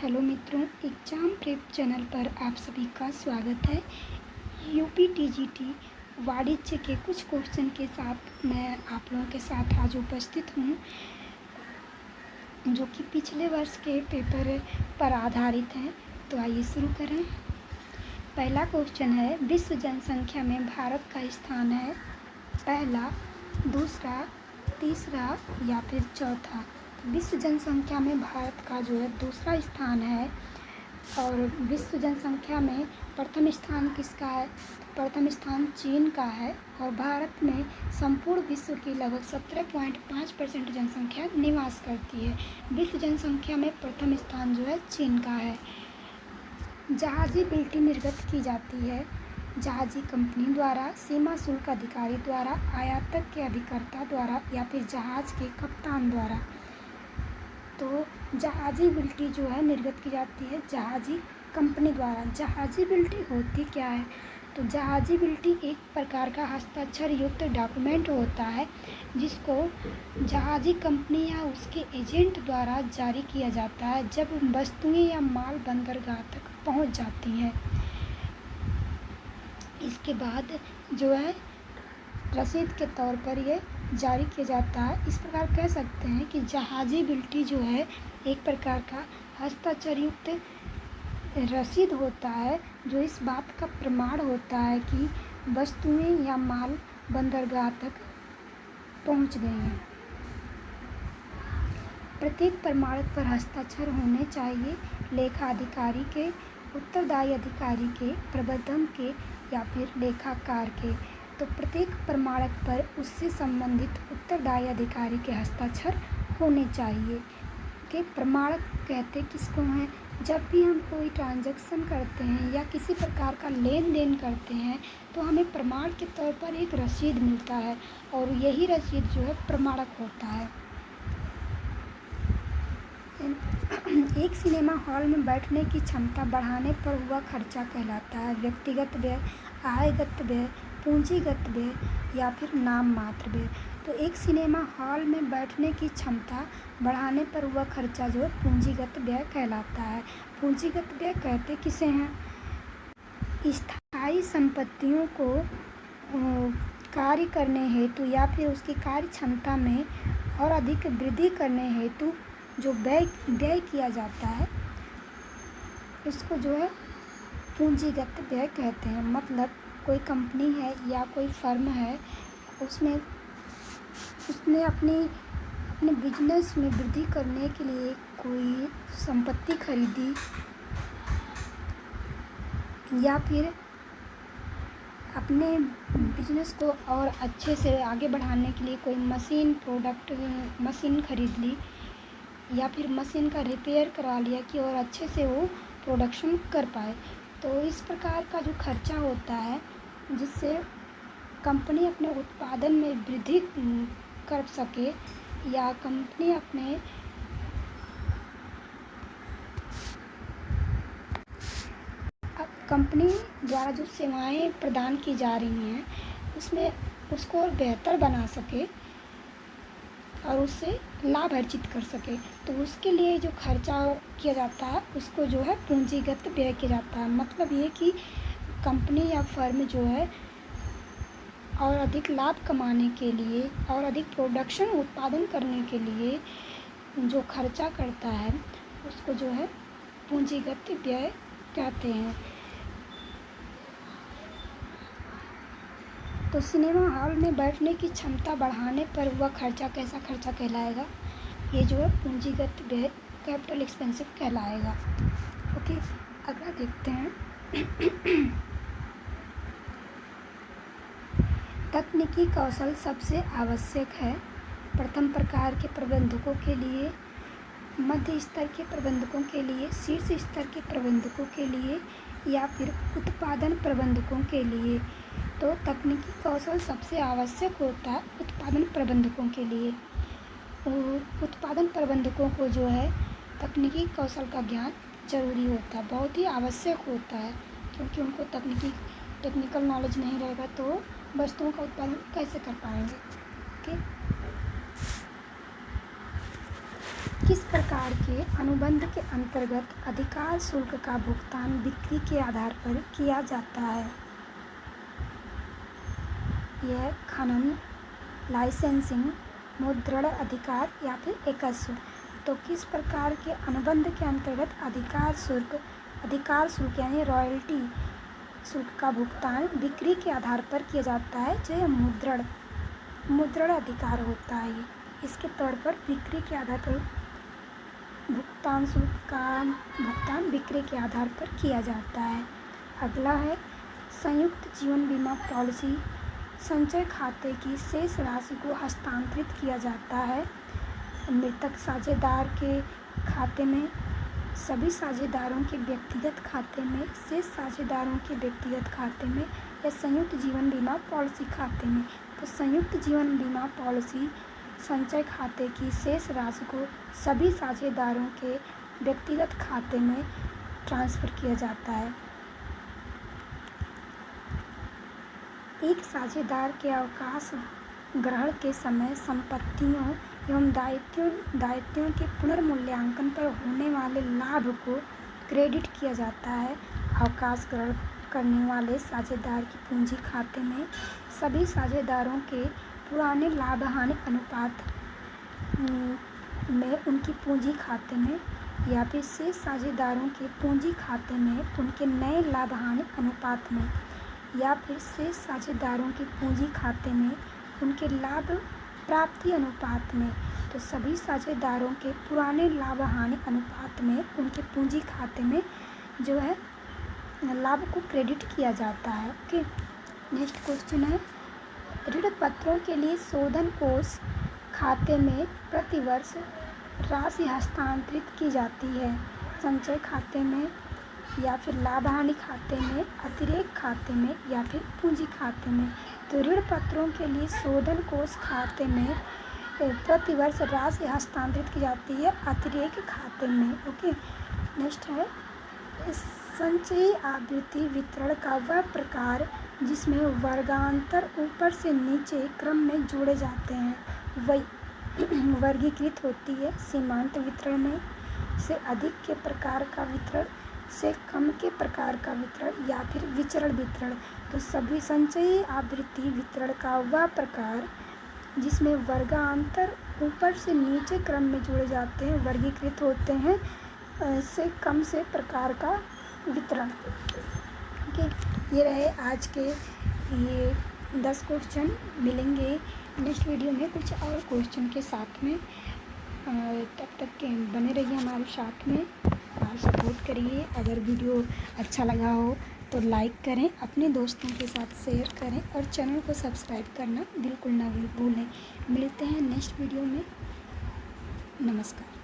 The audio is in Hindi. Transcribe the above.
हेलो मित्रों, एग्ज़ाम प्रेप चैनल पर आप सभी का स्वागत है। यूपी टीजीटी वाणिज्य के कुछ क्वेश्चन के साथ मैं आप लोगों के साथ आज उपस्थित हूँ, जो कि पिछले वर्ष के पेपर पर आधारित हैं। तो आइए शुरू करें। पहला क्वेश्चन है, विश्व जनसंख्या में भारत का स्थान है पहला, दूसरा, तीसरा या फिर चौथा। विश्व जनसंख्या में भारत का जो है दूसरा स्थान है और विश्व जनसंख्या में प्रथम स्थान किसका है? प्रथम स्थान चीन का है और भारत में संपूर्ण विश्व की लगभग 17.5% जनसंख्या निवास करती है। विश्व जनसंख्या में प्रथम स्थान जो है चीन का है। जहाजी बिल्टी निर्गत की जाती है जहाजी कंपनी द्वारा, सीमा शुल्क अधिकारी द्वारा, आयातक के अभिकर्ता द्वारा या फिर जहाज के कप्तान द्वारा। तो जहाजी बिल्टी जो है निर्गत की जाती है जहाजी कंपनी द्वारा। जहाजी बिल्टी होती क्या है? तो जहाजी बिल्टी एक प्रकार का हस्ताक्षर युक्त डॉक्यूमेंट होता है जिसको जहाजी कंपनी या उसके एजेंट द्वारा जारी किया जाता है जब वस्तुएं या माल बंदरगाह तक पहुंच जाती हैं। इसके बाद जो है रसीद के तौर पर ये जारी किया जाता है। इस प्रकार कह सकते हैं कि जहाजी बिल्टी जो है एक प्रकार का हस्ताक्षर युक्त रसीद होता है जो इस बात का प्रमाण होता है कि वस्तुएं या माल बंदरगाह तक पहुंच गई हैं। प्रत्येक प्रमाणक पर हस्ताक्षर होने चाहिए लेखा अधिकारी के, उत्तरदायी अधिकारी के, प्रबंधन के या फिर लेखाकार के। तो प्रत्येक प्रमाणक पर उससे संबंधित उत्तरदायी अधिकारी के हस्ताक्षर होने चाहिए। कि प्रमाणक कहते किसको हैं? जब भी हम कोई ट्रांजैक्शन करते हैं या किसी प्रकार का लेन देन करते हैं तो हमें प्रमाण के तौर पर एक रसीद मिलता है और यही रसीद जो है प्रमाणक होता है। एक सिनेमा हॉल में बैठने की क्षमता बढ़ाने पर हुआ खर्चा कहलाता है व्यक्तिगत व्यय, आयगत व्यय, पूंजीगत व्यय या फिर नाम मात्र व्यय। तो एक सिनेमा हॉल में बैठने की क्षमता बढ़ाने पर हुआ खर्चा जो पूंजीगत व्यय कहलाता है। पूंजीगत व्यय कहते किसे हैं? स्थायी संपत्तियों को कार्य करने हेतु या फिर उसकी कार्य क्षमता में और अधिक वृद्धि करने हेतु जो व्यय किया जाता है उसको जो है पूंजीगत व्यय कहते हैं। मतलब कोई कंपनी है या कोई फर्म है, उसने अपने बिजनेस में वृद्धि करने के लिए कोई संपत्ति खरीदी या फिर अपने बिजनेस को और अच्छे से आगे बढ़ाने के लिए कोई मशीन खरीद ली या फिर मशीन का रिपेयर करा लिया कि और अच्छे से वो प्रोडक्शन कर पाए। तो इस प्रकार का जो खर्चा होता है जिससे कंपनी अपने उत्पादन में वृद्धि कर सके या कंपनी अपने कंपनी द्वारा जो सेवाएं प्रदान की जा रही हैं उसमें उसको और बेहतर बना सके और उससे लाभ अर्जित कर सके, तो उसके लिए जो खर्चा किया जाता है उसको जो है पूंजीगत व्यय किया जाता है। मतलब ये कि कंपनी या फर्म जो है और अधिक लाभ कमाने के लिए और अधिक प्रोडक्शन उत्पादन करने के लिए जो खर्चा करता है उसको जो है पूंजीगत व्यय कहते हैं। तो सिनेमा हॉल में बैठने की क्षमता बढ़ाने पर हुआ खर्चा कैसा खर्चा कहलाएगा? ये जो है पूंजीगत व्यय कैपिटल एक्सपेंसिव कहलाएगा। ओके, अगला देखते हैं। तकनीकी कौशल सबसे आवश्यक है प्रथम प्रकार के प्रबंधकों के लिए, मध्य स्तर के प्रबंधकों के लिए, शीर्ष स्तर के प्रबंधकों के लिए या फिर उत्पादन प्रबंधकों के लिए। तो तकनीकी कौशल सबसे आवश्यक होता है उत्पादन प्रबंधकों के लिए। उत्पादन प्रबंधकों को जो है तकनीकी कौशल का ज्ञान जरूरी होता है, बहुत ही आवश्यक होता है, क्योंकि उनको टेक्निकल नॉलेज नहीं रहेगा तो वस्तुओं का उत्पादन कैसे कर पाएंगे। किस प्रकार के अनुबंध के अंतर्गत अधिकार शुल्क का भुगतान बिक्री के आधार पर किया जाता है? यह खनन, लाइसेंसिंग, मुद्रण अधिकार या फिर एकल शुल्क। तो किस प्रकार के अनुबंध के अंतर्गत अधिकार शुल्क यानी रॉयल्टी शुल्क का भुगतान बिक्री के आधार पर किया जाता है? जो यह मुद्रण अधिकार होता है। ये इसके तौर पर बिक्री के आधार पर भुगतान शुल्क का भुगतान बिक्री के आधार पर किया जाता है। अगला है संयुक्त जीवन बीमा पॉलिसी। संचय खाते की शेष राशि को हस्तांतरित किया जाता है मृतक साझेदार के खाते में, सभी साझेदारों के व्यक्तिगत खाते में, शेष साझेदारों के व्यक्तिगत खाते में या संयुक्त जीवन बीमा पॉलिसी खाते में। तो संयुक्त जीवन बीमा पॉलिसी संचय खाते की शेष राशि को सभी साझेदारों के व्यक्तिगत खाते में ट्रांसफ़र किया जाता है। एक साझेदार के अवकाश ग्रहण के समय संपत्तियों एवं दायित्वों के पुनर्मूल्यांकन पर होने वाले लाभ को क्रेडिट किया जाता है। अवकाश ग्रहण करने वाले साझेदार की पूंजी खाते में सभी साझेदारों के पुराने लाभ हानि अनुपात में उनकी पूंजी खाते में या फिर शेष साझेदारों के पूंजी खाते में उनके नए लाभ हानि अनुपात में या फिर शेष साझेदारों के पूंजी खाते में उनके लाभ प्राप्ति अनुपात में। तो सभी साझेदारों के पुराने लाभ हानि अनुपात में उनके पूंजी खाते में जो है लाभ को क्रेडिट किया जाता है। ओके, नेक्स्ट क्वेश्चन है ऋण पत्रों के लिए शोधन कोष खाते में प्रतिवर्ष राशि हस्तांतरित की जाती है? संचय खाते में या फिर लाभ हानि खाते में, अतिरेक खाते में या फिर पूंजी खाते में? तो ऋण पत्रों के लिए शोधन कोष खाते में प्रतिवर्ष राशि हस्तांतरित की जाती है अतिरेक खाते में। ओके, नेक्स्ट है संचयी आवृत्ति वितरण का वह प्रकार जिसमें वर्गांतर ऊपर से नीचे क्रम में जोड़े जाते हैं वही वर्गीकृत होती है। सीमांत वितरण में से अधिक के प्रकार का वितरण, से कम के प्रकार का वितरण या फिर विचरण वितरण। तो सभी संचयी आवृत्ति वितरण का वह प्रकार जिसमें वर्गांतर ऊपर से नीचे क्रम में जोड़े जाते हैं वर्गीकृत होते हैं से कम से प्रकार का वितरण। ओके, ये रहे आज के ये 10 क्वेश्चन। मिलेंगे नेक्स्ट वीडियो में कुछ और क्वेश्चन के साथ में। तब तक के बने रहिए हमारे साथ में और सपोर्ट करिए। अगर वीडियो अच्छा लगा हो तो लाइक करें, अपने दोस्तों के साथ शेयर करें और चैनल को सब्सक्राइब करना बिल्कुल ना भूलें। मिलते हैं नेक्स्ट वीडियो में। नमस्कार।